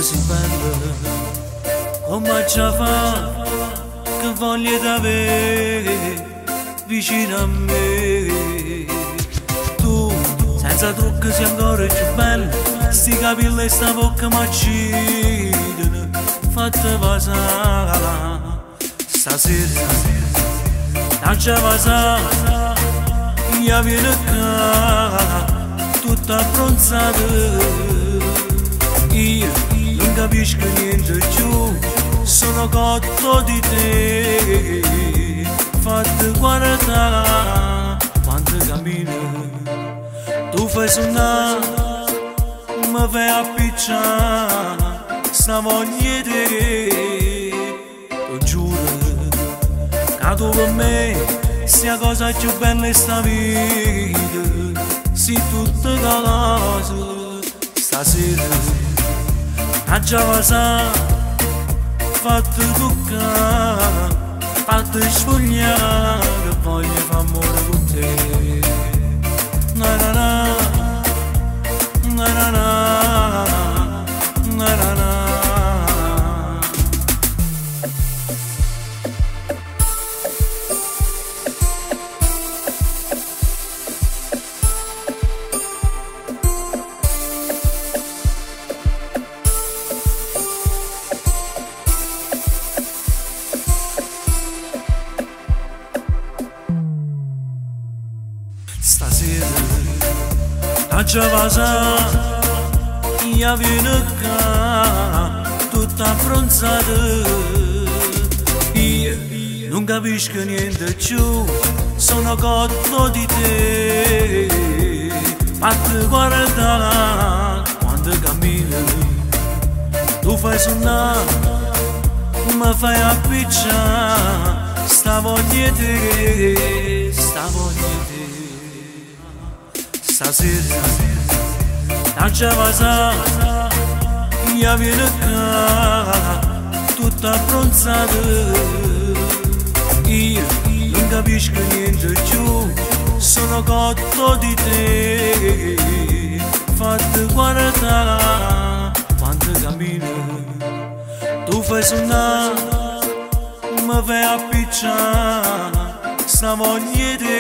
si bella, come già fa, che voglio t'avere vicino a me. Tu, senza trucco sei ancora più bella, sti capelli e sta bocca m'accidono, fatta passare. Stasera, lascia passare, io viene qua, tutta abbronzata. Io non capisco niente più, sono cotto di te. Fatti guardare quando cammino, tu fai suonare, mi fai appicciare, sta voglia di te. Lo giuro, che tu per me sia cosa più bella in sta vita, si tutte cose. Stasera a già passare, fatti toccare, fatti sfogliare, che voglio fare amore con te. Na na na, na na na, na na na. Stasera, a già passare, io viene qua, tutta abbronzata. Io non capisco niente più, sono cotto di te. Fatti guardare quando cammino, tu fai suonare, mi fai appicciare, sta voglia di te, sta voglia di te. Stasera, lascia passare, io viene qua, tutta abbronzata. Io non capisco niente più, sono cotto di te. Fatti guardare quando cammino, tu fai suonare, mi fai appicciare, sta voglia di te.